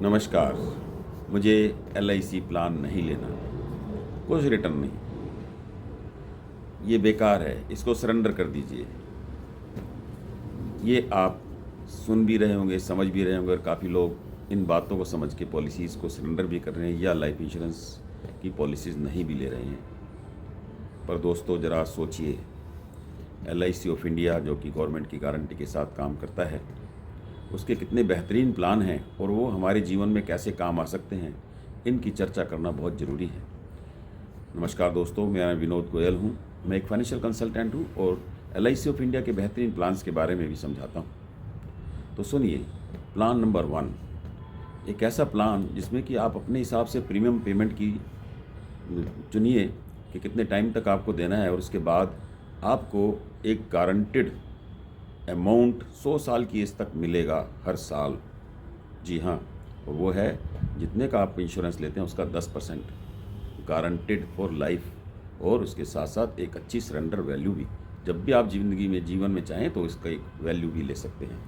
नमस्कार। मुझे LIC plan नहीं लेना, कुछ रिटर्न नहीं, ये बेकार है, इसको सरेंडर कर दीजिए। ये आप सुन भी रहे होंगे, समझ भी रहे होंगे और काफ़ी लोग इन बातों को समझ के पॉलिसीज़ को सरेंडर भी कर रहे हैं या लाइफ इंश्योरेंस की पॉलिसीज़ नहीं भी ले रहे हैं। पर दोस्तों ज़रा सोचिए, LIC ऑफ इंडिया जो कि गवर्नमेंट की गारंटी के साथ काम करता है, उसके कितने बेहतरीन प्लान हैं और वो हमारे जीवन में कैसे काम आ सकते हैं, इनकी चर्चा करना बहुत ज़रूरी है। नमस्कार दोस्तों, मैं विनोद गोयल हूँ। मैं एक फाइनेंशियल कंसल्टेंट हूँ और LIC ऑफ इंडिया के बेहतरीन प्लान्स के बारे में भी समझाता हूँ। तो सुनिए, प्लान नंबर 1 एक ऐसा प्लान जिसमें कि आप अपने हिसाब से प्रीमियम पेमेंट की चुनिए कि कितने टाइम तक आपको देना है और उसके बाद आपको एक गारंटेड अमाउंट 100 साल की एज तक मिलेगा हर साल। जी हाँ, और वो है जितने का आप इंश्योरेंस लेते हैं उसका 10% गारंटेड फॉर लाइफ, और उसके साथ साथ एक अच्छी सरेंडर वैल्यू भी। जब भी आप जीवन में चाहें तो इसका एक वैल्यू भी ले सकते हैं।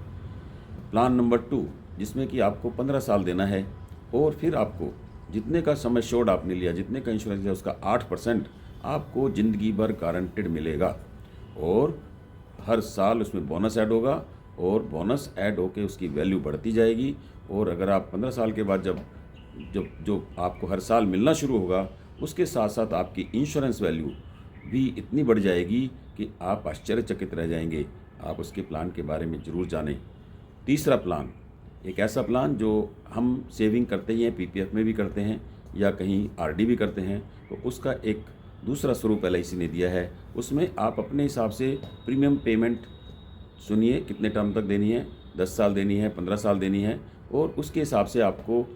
प्लान नंबर 2 जिसमें कि आपको 15 साल देना है और फिर आपको जितने का समय श्योर्ड आपने लिया, जितने का इंश्योरेंस लिया, उसका 8% आपको ज़िंदगी भर गारंटेड मिलेगा और हर साल उसमें बोनस ऐड होगा और बोनस ऐड होके उसकी वैल्यू बढ़ती जाएगी। और अगर आप 15 साल के बाद जब जब जो आपको हर साल मिलना शुरू होगा, उसके साथ साथ आपकी इंश्योरेंस वैल्यू भी इतनी बढ़ जाएगी कि आप आश्चर्यचकित रह जाएंगे। आप उसके प्लान के बारे में ज़रूर जानें। तीसरा प्लान एक ऐसा प्लान जो हम सेविंग करते ही हैं, PPF में भी करते हैं या कहीं RD भी करते हैं, तो उसका एक दूसरा स्वरूप LIC ने दिया है। उसमें आप अपने हिसाब से प्रीमियम पेमेंट सुनिए कितने टर्म तक देनी है, 10 साल देनी है, 15 साल देनी है, और उसके हिसाब से आपको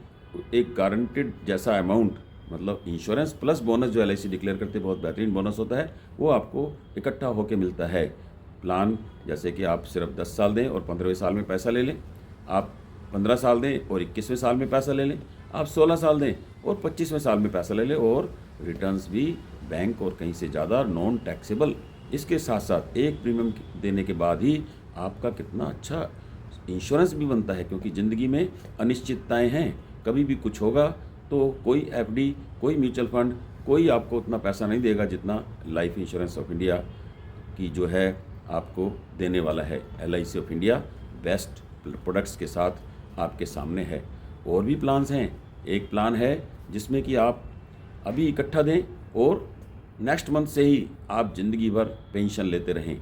एक गारंटेड जैसा अमाउंट, मतलब इंश्योरेंस प्लस बोनस जो LIC डिक्लेयर करते बहुत बेहतरीन बोनस होता है, वो आपको इकट्ठा होकर मिलता है। प्लान जैसे कि आप सिर्फ 10 साल दें और 15वें साल में पैसा ले लें, आप 15 साल दें और 21वें साल में पैसा ले लें, आप 16 साल दें और 25वें साल में पैसा ले लें, और रिटर्न्स भी बैंक और कहीं से ज़्यादा नॉन टैक्सेबल। इसके साथ साथ एक प्रीमियम देने के बाद ही आपका कितना अच्छा इंश्योरेंस भी बनता है, क्योंकि ज़िंदगी में अनिश्चितताएं हैं, कभी भी कुछ होगा। तो कोई FD, कोई म्यूचुअल फंड, कोई आपको उतना पैसा नहीं देगा जितना लाइफ इंश्योरेंस ऑफ इंडिया की जो है आपको देने वाला है। LIC of India best products के साथ आपके सामने है। और भी प्लान्स हैं। एक प्लान है जिसमें कि आप अभी इकट्ठा दें और नेक्स्ट मंथ से ही आप ज़िंदगी भर पेंशन लेते रहें।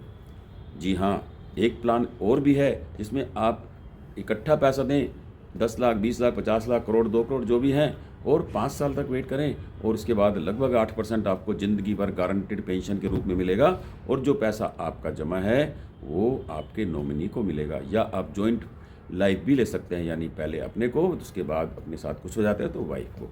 जी हाँ, एक प्लान और भी है जिसमें आप इकट्ठा पैसा दें, 10 लाख, 20 लाख, 50 लाख, करोड़, 2 करोड़ जो भी हैं, और 5 साल तक वेट करें और उसके बाद लगभग 8% आपको ज़िंदगी भर गारंटेड पेंशन के रूप में मिलेगा। और जो पैसा आपका जमा है वो आपके नॉमिनी को मिलेगा, या आप जॉइंट लाइफ भी ले सकते हैं, यानी पहले अपने को, उसके बाद अपने साथ कुछ हो जाता है तो वाइफ को।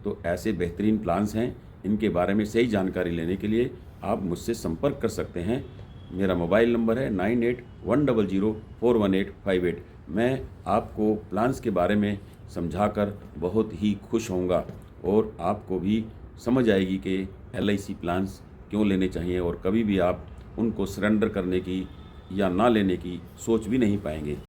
तो ऐसे बेहतरीन प्लान्स हैं। इनके बारे में सही जानकारी लेने के लिए आप मुझसे संपर्क कर सकते हैं। मेरा मोबाइल नंबर है 9810041858। मैं आपको प्लान्स के बारे में समझाकर बहुत ही खुश होऊंगा और आपको भी समझ आएगी कि LIC प्लान्स क्यों लेने चाहिए, और कभी भी आप उनको सरेंडर करने की या ना लेने की सोच भी नहीं पाएंगे।